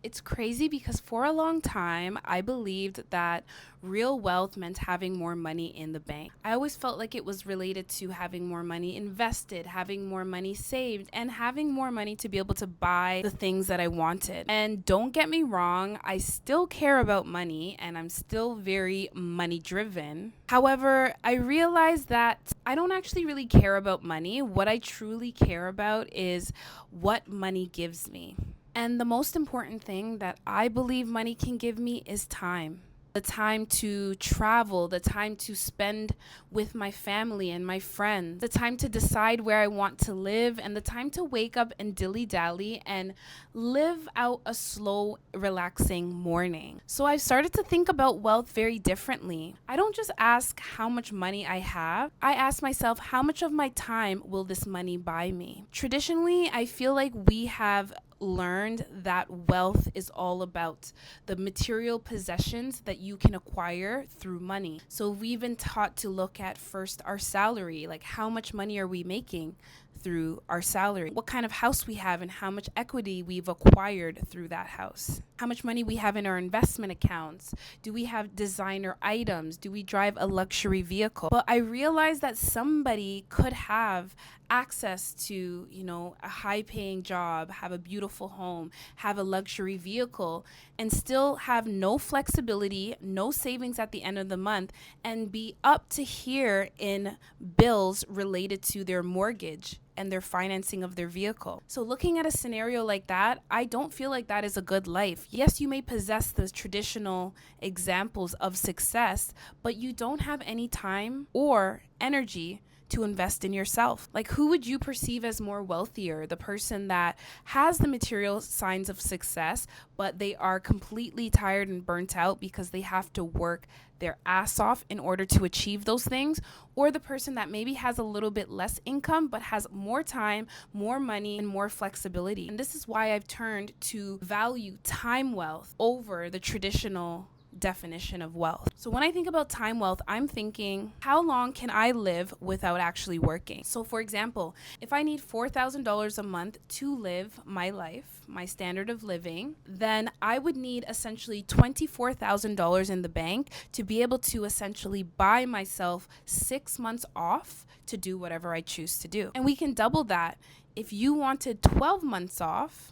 It's crazy because for a long time, I believed that real wealth meant having more money in the bank. I always felt like it was related to having more money invested, having more money saved, and having more money to be able to buy the things that I wanted. And don't get me wrong, I still care about money and I'm still very money driven. However, I realized that I don't actually really care about money. What I truly care about is what money gives me. And the most important thing that I believe money can give me is time. The time to travel, the time to spend with my family and my friends, the time to decide where I want to live, and the time to wake up and dilly dally and live out a slow, relaxing morning. So I've started to think about wealth very differently. I don't just ask how much money I have, I ask myself, how much of my time will this money buy me? Traditionally, I feel like we have learned that wealth is all about the material possessions that you can acquire through money. So we've been taught to look at first our salary, like how much money are we making through our salary, what kind of house we have, and how much equity we've acquired through that house, how much money we have in our investment accounts, do we have designer items, do we drive a luxury vehicle. But I realized that somebody could have access to, a high paying job, have a beautiful home, have a luxury vehicle, and still have no flexibility, no savings at the end of the month, and be up to here in bills related to their mortgage and their financing of their vehicle. So looking at a scenario like that, I don't feel like that is a good life. Yes, you may possess the traditional examples of success, but you don't have any time or energy to invest in yourself. Like, who would you perceive as more wealthier? The person that has the material signs of success, but they are completely tired and burnt out because they have to work their ass off in order to achieve those things, or the person that maybe has a little bit less income but has more time, more money, and more flexibility. And this is why I've turned to value time wealth over the traditional definition of wealth. So when I think about time wealth, I'm thinking, how long can I live without actually working? So for example, if I need $4,000 a month to live my life, my standard of living, then I would need essentially $24,000 in the bank to be able to essentially buy myself 6 months off to do whatever I choose to do. And we can double that. If you wanted 12 months off,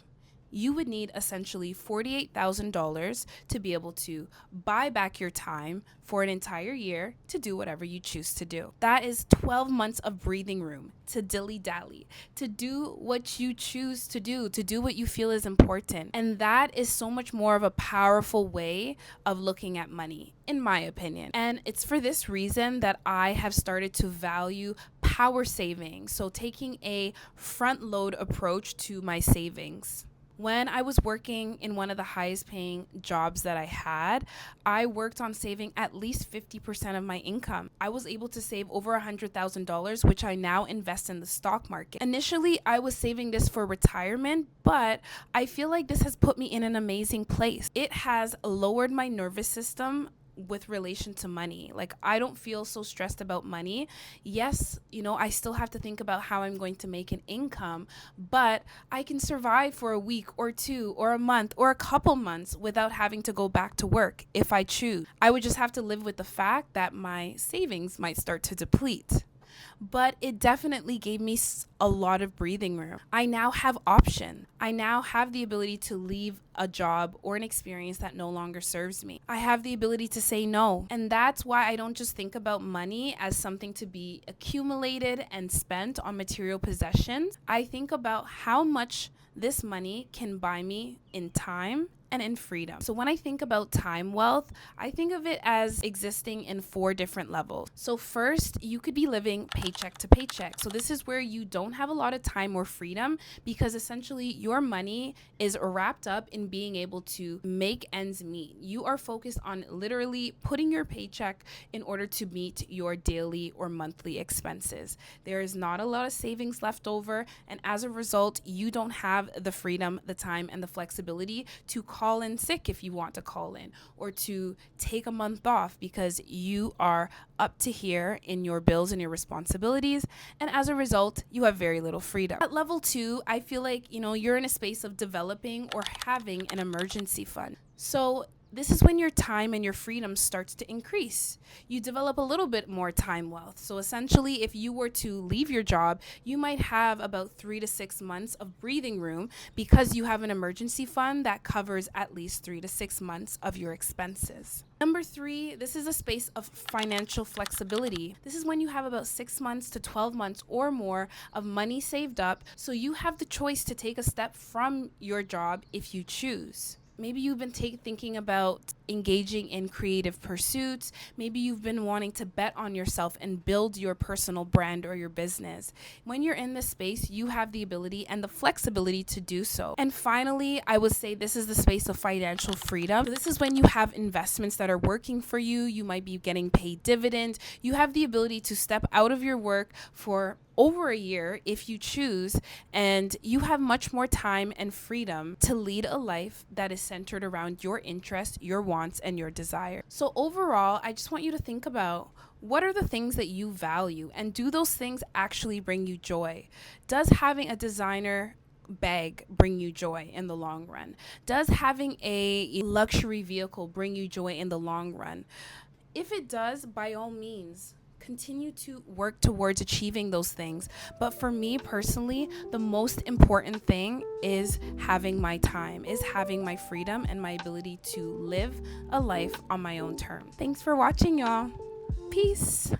you would need essentially $48,000 to be able to buy back your time for an entire year to do whatever you choose to do. That is 12 months of breathing room to dilly dally, to do what you choose to do what you feel is important. And that is so much more of a powerful way of looking at money, in my opinion. And it's for this reason that I have started to value power saving. So taking a front load approach to my savings. When I was working in one of the highest paying jobs that I had, I worked on saving at least 50% of my income. I was able to save over $100,000, which I now invest in the stock market. Initially, I was saving this for retirement, but I feel like this has put me in an amazing place. It has lowered my nervous system with relation to money. Like, I don't feel so stressed about money. Yes, I still have to think about how I'm going to make an income, but I can survive for a week or two or a month or a couple months without having to go back to work if I choose. I would just have to live with the fact that my savings might start to deplete. But it definitely gave me a lot of breathing room. I now have option. I now have the ability to leave a job or an experience that no longer serves me. I have the ability to say no. And that's why I don't just think about money as something to be accumulated and spent on material possessions. I think about how much this money can buy me in time and in freedom. So when I think about time wealth, I think of it as existing in 4 different levels. So first, you could be living paycheck to paycheck. So this is where you don't have a lot of time or freedom because essentially your money is wrapped up in being able to make ends meet. You are focused on literally putting your paycheck in order to meet your daily or monthly expenses. There is not a lot of savings left over, and as a result, you don't have the freedom, the time, and the flexibility to call in sick if you want to call in, or to take a month off because you are up to here in your bills and your responsibilities. And as a result, you have very little freedom. At level 2, I feel like, you're in a space of developing or having an emergency fund. So this is when your time and your freedom starts to increase. You develop a little bit more time wealth. So essentially, if you were to leave your job, you might have about 3 to 6 months of breathing room because you have an emergency fund that covers at least 3 to 6 months of your expenses. Number 3, this is a space of financial flexibility. This is when you have about 6 months to 12 months or more of money saved up, so you have the choice to take a step from your job if you choose. Maybe you've been thinking about engaging in creative pursuits. Maybe you've been wanting to bet on yourself and build your personal brand or your business. When you're in this space, you have the ability and the flexibility to do so. And finally, I would say this is the space of financial freedom. This is when you have investments that are working for you. You might be getting paid dividends. You have the ability to step out of your work for over a year if you choose, and you have much more time and freedom to lead a life that is centered around your interests, your wants, and your desire. So overall, I just want you to think about, what are the things that you value, and do those things actually bring you joy? Does having a designer bag bring you joy in the long run? Does having a luxury vehicle bring you joy in the long run? If it does, by all means, continue to work towards achieving those things. But for me personally, the most important thing is having my time, is having my freedom and my ability to live a life on my own terms. Thanks for watching, y'all. Peace.